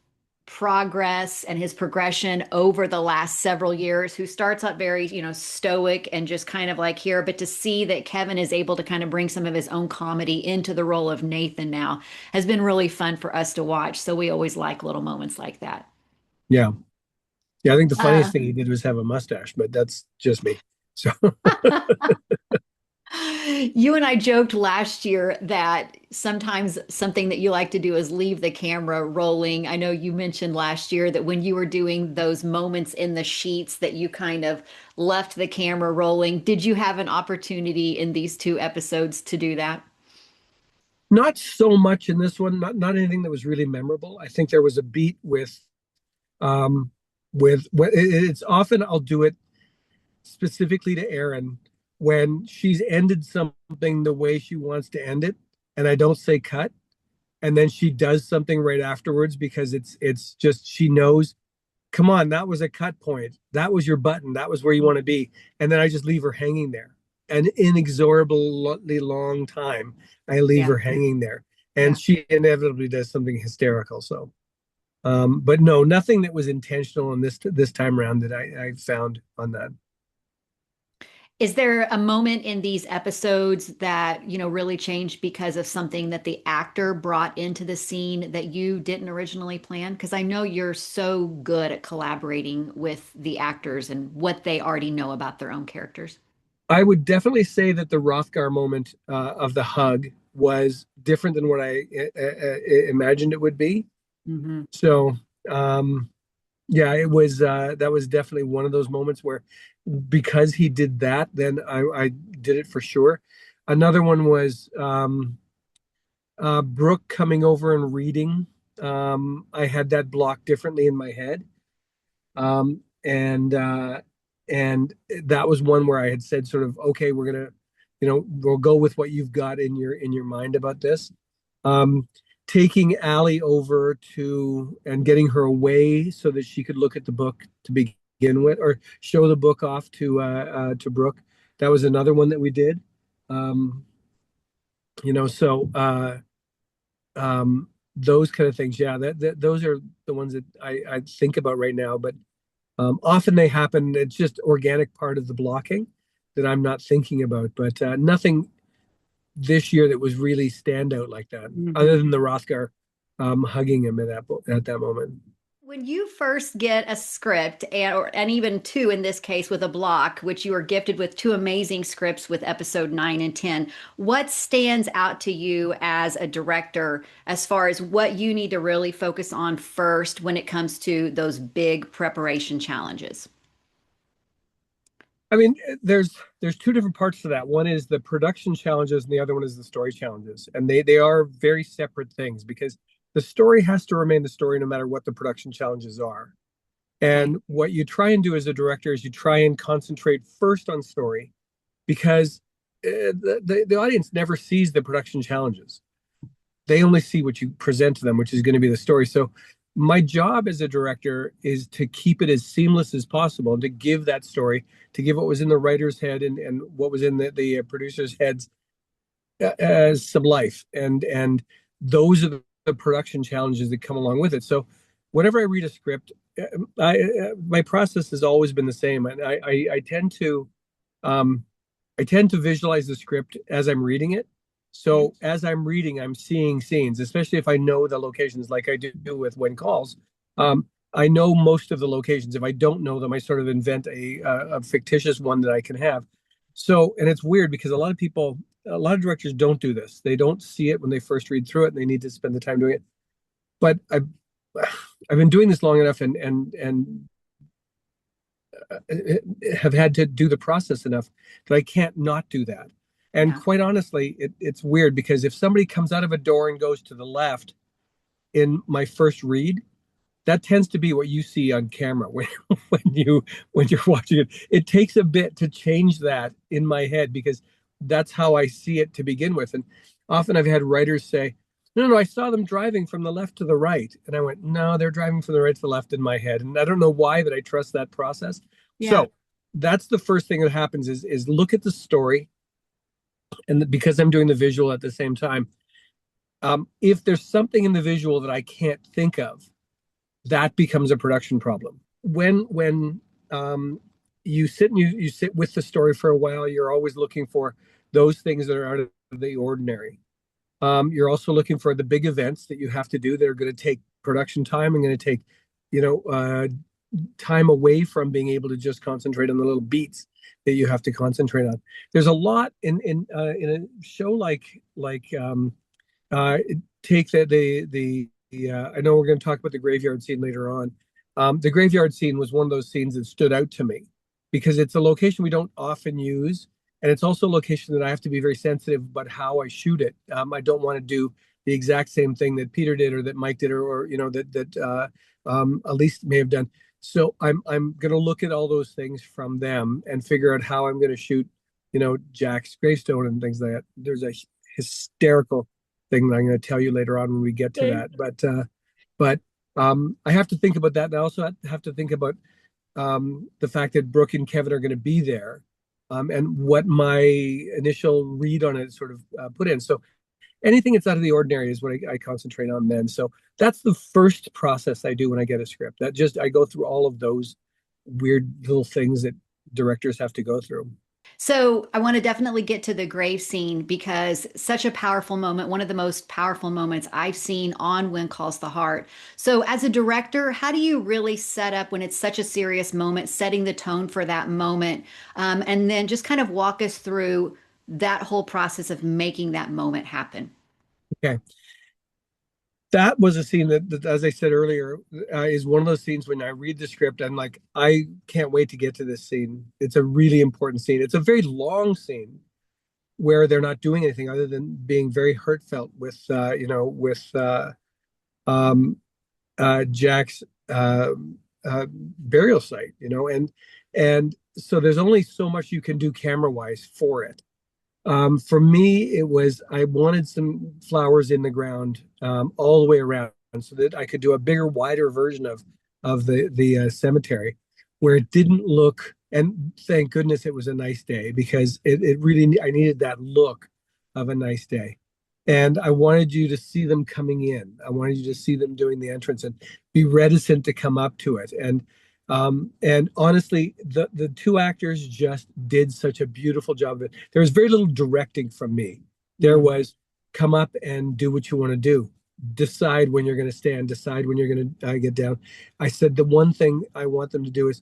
progress and his progression over the last several years, who starts out very, stoic and just kind of like here, but to see that Kevin is able to kind of bring some of his own comedy into the role of Nathan now has been really fun for us to watch. So we always like little moments like that. Yeah, yeah. I think the Uh, funniest thing he did was have a mustache, but that's just me. So You and I joked last year that sometimes something that you like to do is leave the camera rolling. I know you mentioned last year that when you were doing those moments in the sheets that you kind of left the camera rolling. Did you have an opportunity in these two episodes to do that? not so much in this one. Not anything that was really memorable. I think there was a beat um it's often I'll do it specifically to Erin when she's ended something the way she wants to end it, and I don't say cut, and then she does something right afterwards because it's just she knows, come on, that was a cut point. That was your button. That was where you want to be. And then I just leave her hanging there. An inexorably long time, I leave Yeah, her hanging there. And yeah. she inevitably does something hysterical. So but no, nothing that was intentional in this time around that I found on that. Is there a moment in these episodes that, really changed because of something that the actor brought into the scene that you didn't originally plan? Because I know you're so good at collaborating with the actors and what they already know about their own characters. I would definitely say that the Hrothgar moment of the hug was different than what I imagined it would be. Hmm. So, yeah, it was that was definitely one of those moments where because he did that, then I did it for sure. Another one was Brooke coming over and reading. I had that blocked differently in my head. Um, and and that was one where I had said sort of, okay, we're gonna, we'll go with what you've got in your mind about this. Um, Taking Allie over to and getting her away so that she could look at the book to begin with, or show the book off to Brooke. That was another one that we did. Um, so those kind of things, yeah, those are the ones that I think about right now. But often they happen. It's just organic part of the blocking that I'm not thinking about. But nothing this year that was really standout like that, other than the Hrothgar hugging him at that moment. When you first get a script, and even two in this case with a block, which you were gifted with two amazing scripts with episode 9 and 10, what stands out to you as a director as far as what you need to really focus on first when it comes to those big preparation challenges? I mean, there's two different parts to that. One is the production challenges, and the other one is the story challenges, and they are very separate things because the story has to remain the story no matter what the production challenges are. Right. And what you try and do as a director is you try and concentrate first on story because the audience never sees the production challenges. They only see what you present to them, which is going to be the story. So my job as a director is to keep it as seamless as possible and to give that story, to give what was in the writer's head and what was in the producer's heads as some life. And those are the production challenges that come along with it. So whenever I read a script, my process has always been the same. And um, I tend to visualize the script as I'm reading it. Mhm. So as I'm reading, I'm seeing scenes, especially if I know the locations like I do with When Calls. I know most of the locations. If I don't know them, I sort of invent a fictitious one that I can have. So, and it's weird because a lot of directors don't do this. They don't see it when they first read through it, and they need to spend the time doing it. But I've been doing this long enough and have had to do the process enough that I can't not do that. And Yeah. quite honestly, it's weird because if somebody comes out of a door and goes to the left in my first read, that tends to be what you see on camera when you when you're watching it. It takes a bit to change that in my head because that's how I see it to begin with. And often I've had writers say, "No, no, I saw them driving from the left to the right," and I went, "No, they're driving from the right to the left in my head." And I don't know why, but I trust that process. Yeah. So that's the first thing that happens is look at the story, and because I'm doing the visual at the same time, if there's something in the visual that I can't think of, that becomes a production problem. When you sit and you sit with the story for a while, you're always looking for those things that are out of the ordinary. You're also looking for the big events that you have to do that are going to take production time and going to take, you know, time away from being able to just concentrate on the little beats that you have to concentrate on. There's a lot in a show uh, take I know we're going to talk about the graveyard scene later on. The graveyard scene was one of those scenes that stood out to me because it's a location we don't often use, and it's also a location that I have to be very sensitive about how I shoot it. I don't want to do the exact same thing that Peter did or that Mike did or you know that Elise may have done. So I'm going to look at all those things from them and figure out how I'm going to shoot, you know, Jack's gravestone and things like that. There's a hysterical thing that I'm going to tell you later on when we get to Okay. that. But I have to think about that, and I also have to think about the fact that Brooke and Kevin are going to be there, and what my initial read on it sort of put in. So anything that's out of the ordinary is what I concentrate on then. So that's the first process I do when I get a script. That just I go through all of those weird little things that directors have to go through. So I want to definitely get to the grave scene because such a powerful moment, one of the most powerful moments I've seen on When Calls the Heart. So as a director, how do you really set up when it's such a serious moment, setting the tone for that moment, and then just kind of walk us through that whole process of making that moment happen? Okay. That was a scene that, as I said earlier, is one of those scenes when I read the script, I'm like, I can't wait to get to this scene. It's a really important scene. It's a very long scene where they're not doing anything other than being very heartfelt with, um, Jack's burial site, you know, and so there's only so much you can do camera wise for it. For me, it was I wanted some flowers in the ground all the way around, so that I could do a bigger, wider version of the cemetery, where it didn't look. And thank goodness it was a nice day because it really I needed that look of a nice day, and I wanted you to see them coming in. I wanted you to see them doing the entrance and be reticent to come up to it. And honestly, the two actors just did such a beautiful job of it. There was very little directing from me. There Mm. was come up and do what you want to do. Decide when you're going to stand. Decide when you're going to get down. I said the one thing I want them to do is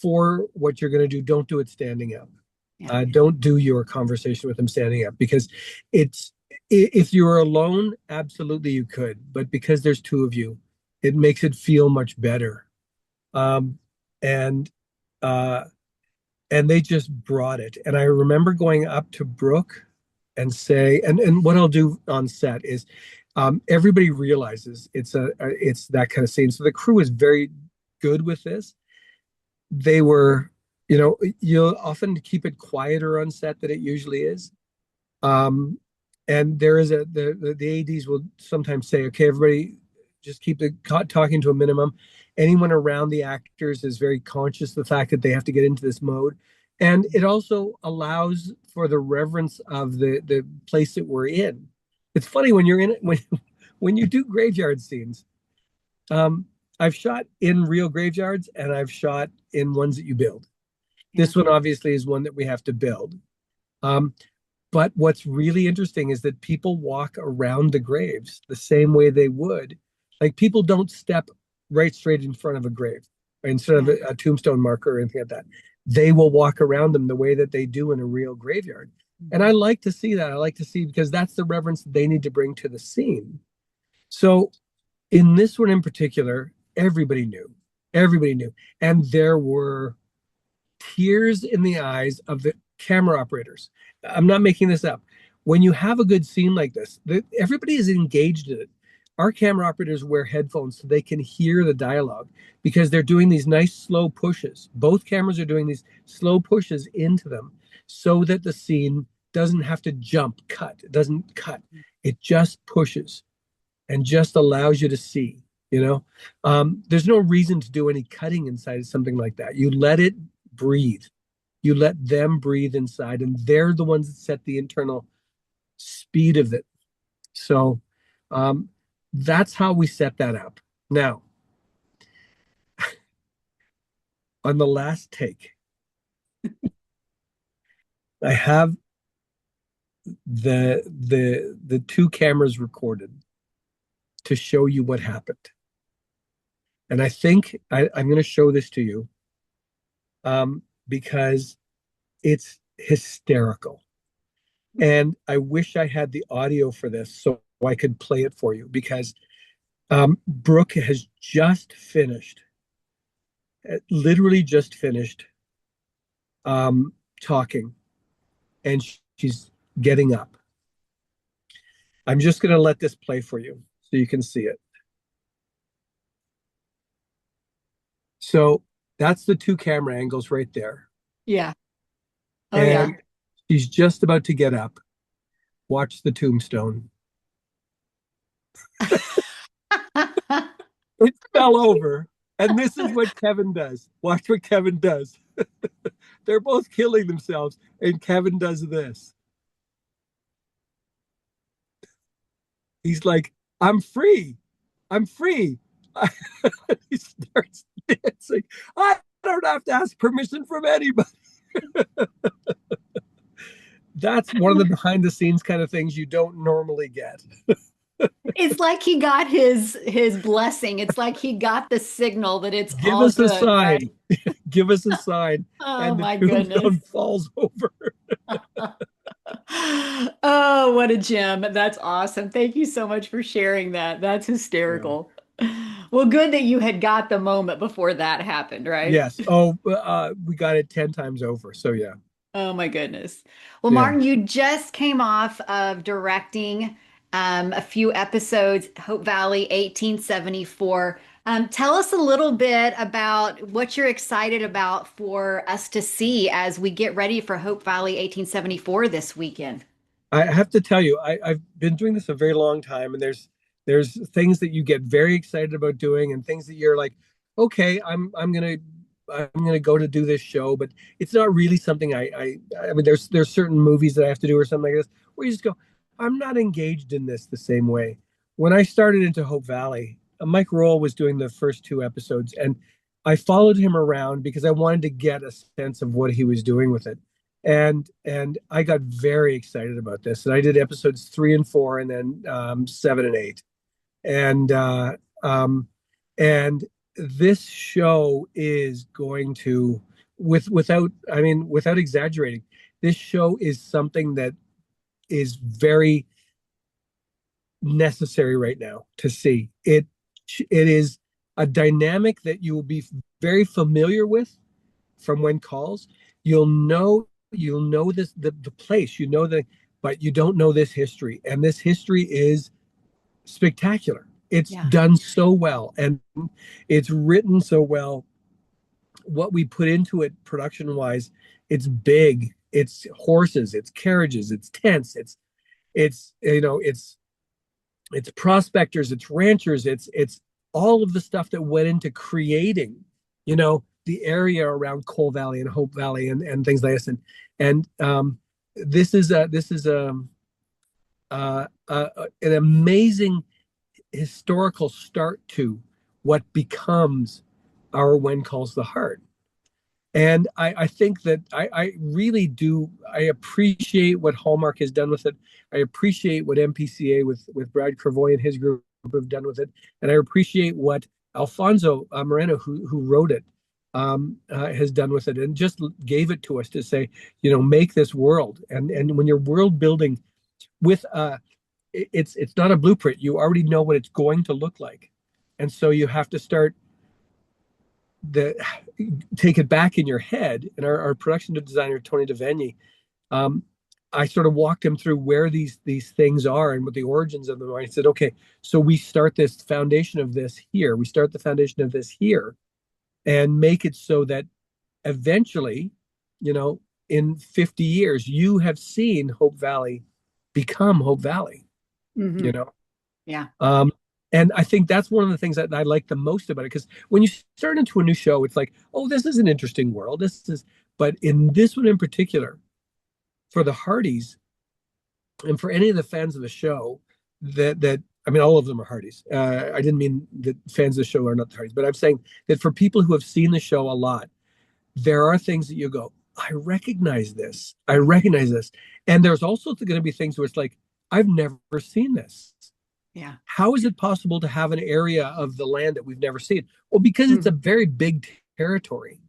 for what you're going to do, don't do it standing up. Yeah. Don't do your conversation with them standing up because it's if you were alone, absolutely you could. But because there's two of you, it makes it feel much better. Um, and uh, and they just brought it. And I remember going up to Brooke and say, and what I'll do on set is, everybody realizes it's that kind of scene. So the crew is very good with this. They were, you know, you'll often keep it quieter on set than it usually is. Um, and there is the ads will sometimes say, okay, everybody just keep the talking to a minimum. Anyone around the actors is very conscious of the fact that they have to get into this mode, and it also allows for the reverence of the place that we're in. It's funny when you're in it when you do graveyard scenes. um I've shot in real graveyards and I've shot in ones that you build. Yeah. This one obviously is one that we have to build. um but what's really interesting is that people walk around the graves the same way they would. Like people don't step right straight in front of a grave instead of Yeah. a tombstone marker or anything like that. They will walk around them the way that they do in a real graveyard. And I like to see that. I like to see because that's the reverence they need to bring to the scene. So In this one in particular, everybody knew, and there were tears in the eyes of the camera operators. I'm not making this up. When you have a good scene like this, everybody is engaged in it. Our camera operators wear headphones so they can hear the dialogue because they're doing these nice slow pushes. Both cameras are doing these slow pushes into them so that the scene doesn't have to jump, cut. It doesn't cut. It just pushes and just allows you to see, you know. There's no reason to do any cutting inside of something like that. You let it breathe. You let them breathe inside, and they're the ones that set the internal speed of it. So um, that's how we set that up. Now, on the last take, I have the two cameras recorded to show you what happened. And I think I'm going to show this to you because it's hysterical. And I wish I had the audio for this so I could play it for you because Brooke has just finished, literally just finished talking, and she's getting up. I'm just going to let this play for you so you can see it. So that's the two camera angles right there. Yeah. Oh, yeah. And she's just about to get up. Watch the tombstone. It fell over. And this is what Kevin does. Watch what Kevin does. They're both killing themselves, and Kevin does this. He's like, I'm free. I'm free. He starts dancing. I don't have to ask permission from anybody. That's one of the behind the scenes kind of things you don't normally get. It's like he got his blessing. It's like he got the signal that it's Give all us a good, sign. right? Give us a sign. Oh And the my tombstone goodness. falls over. Oh, what a gem. That's awesome. Thank you so much for sharing that. That's Yeah. hysterical. Well, good that you had got the moment before that happened, right? Yes. Oh, we got it 10 times over. So yeah. Oh my goodness. Well, Yeah. Martin, you just came off of directing a few episodes, Hope Valley 1874. Tell us a little bit about what you're excited about for us to see as we get ready for Hope Valley 1874 this weekend. I have to tell you, I've been doing this a very long time, and there's things that you get very excited about doing, and things that you're like, okay, I'm gonna go to do this show, but it's not really something I mean, there's certain movies that I have to do or something like this where you just go, I'm not engaged in this the same way. When I started into Hope Valley, Mike Roll was doing the first two episodes, and I followed him around because I wanted to get a sense of what he was doing with it, and I got very excited about this. And I did episodes 3 and 4, and then 7 and 8, and and this show is going to, without, I mean, without exaggerating, this show is something that is very necessary right now to see. It is a dynamic that you will be very familiar with from When Calls. You'll know this, the place, but you don't know this history. And this history is spectacular. It's Yeah. done so well, and it's written so well. What we put into it production wise, it's big. It's horses, it's carriages, it's tents, it's prospectors, it's ranchers, it's all of the stuff that went into creating, the area around Coal Valley and Hope Valley and things like this. And an amazing historical start to what becomes our When Calls the Heart. And I think that I really do. I appreciate what Hallmark has done with it. I appreciate what MPCA with Brad Cravoy and his group have done with it. And I appreciate what Alfonso Moreno, who wrote it, has done with it, and just gave it to us to say, make this world. And when you're world building with it's not a blueprint. You already know what it's going to look like. And so you have to start the take it back in your head. And our production designer, Tony DeVegny, um, I sort of walked him through where these things are and what the origins of them are. I said, okay, so we start this foundation of this here. We start the foundation of this here and make it so that eventually, you know, in 50 years, you have seen Hope Valley become Hope Valley, Mm-hmm. you know? Yeah. And I think that's one of the things that I like the most about it. Because when you start into a new show, it's like, oh, this is an interesting world. But in this one in particular, for the Hearties, and for any of the fans of the show, that I mean, all of them are Hearties. I didn't mean that fans of the show are not the Hearties, but I'm saying that for people who have seen the show a lot, there are things that you go, I recognize this. I recognize this. And there's also going to be things where it's like, I've never seen this. Yeah. How is it possible to have an area of the land that we've never seen? Well, because it's a Mm-hmm. very big territory.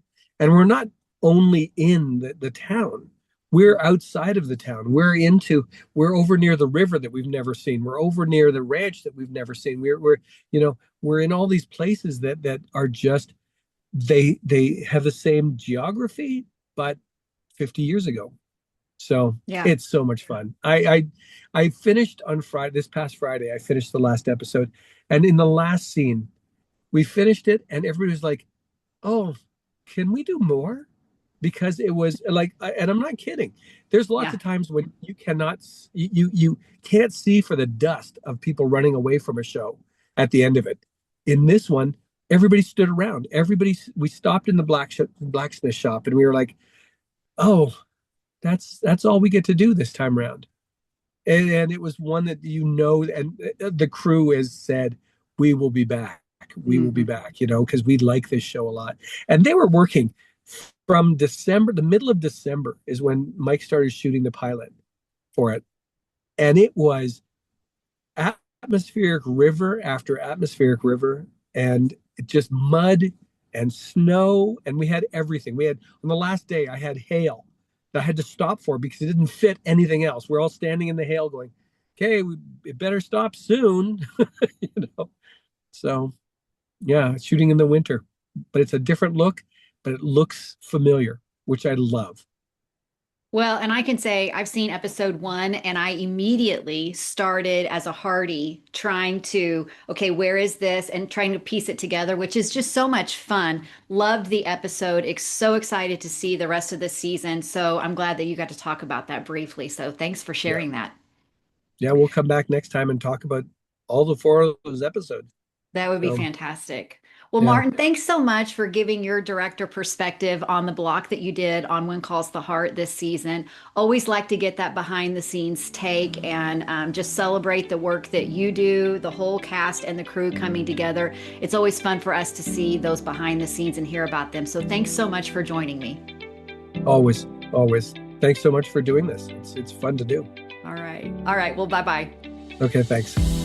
And we're not only in the town, we're outside of the town. We're over near the river that we've never seen. We're over near the ranch that we've never seen. We're in all these places that are just they have the same geography, but 50 years ago. So Yeah. it's so much fun. I finished on Friday, this past Friday, I finished the last episode. And in the last scene, we finished it and everybody was like, oh, can we do more? Because it was like, and I'm not kidding. There's lots Yeah. of times when you cannot, you can't see for the dust of people running away from a show at the end of it. In this one, everybody stood around. We stopped in the blacksmith shop and we were like, oh, that's all we get to do this time around. And it was one that and the crew has said, we will be back. We will be Mm-hmm. back, because we like this show a lot. And they were working from December, the middle of December is when Mike started shooting the pilot for it. And it was atmospheric river after atmospheric river and just mud and snow. And we had everything. We had, on the last day, I had hail that I had to stop for because it didn't fit anything else. We're all standing in the hail going, okay, it better stop soon. you know? So, yeah, shooting in the winter, but it's a different look, but it looks familiar, which I love. Well, and I can say I've seen episode one, and I immediately started as a Hardy trying to, okay, where is this? And trying to piece it together, which is just so much fun. Loved the episode. So excited to see the rest of the season. So I'm glad that you got to talk about that briefly. So thanks for Yeah. sharing that. Yeah, we'll come back next time and talk about all the four of those episodes. That would be So, fantastic. Well, yeah. Martin, thanks so much for giving your director perspective on the block that you did on When Calls the Heart this season. Always like to get that behind the scenes take and just celebrate the work that you do, the whole cast and the crew coming together. It's always fun for us to see those behind the scenes and hear about them. So thanks so much for joining me. Always, always. Thanks so much for doing this. It's fun to do. All right. All right. Well, bye bye. Okay, thanks.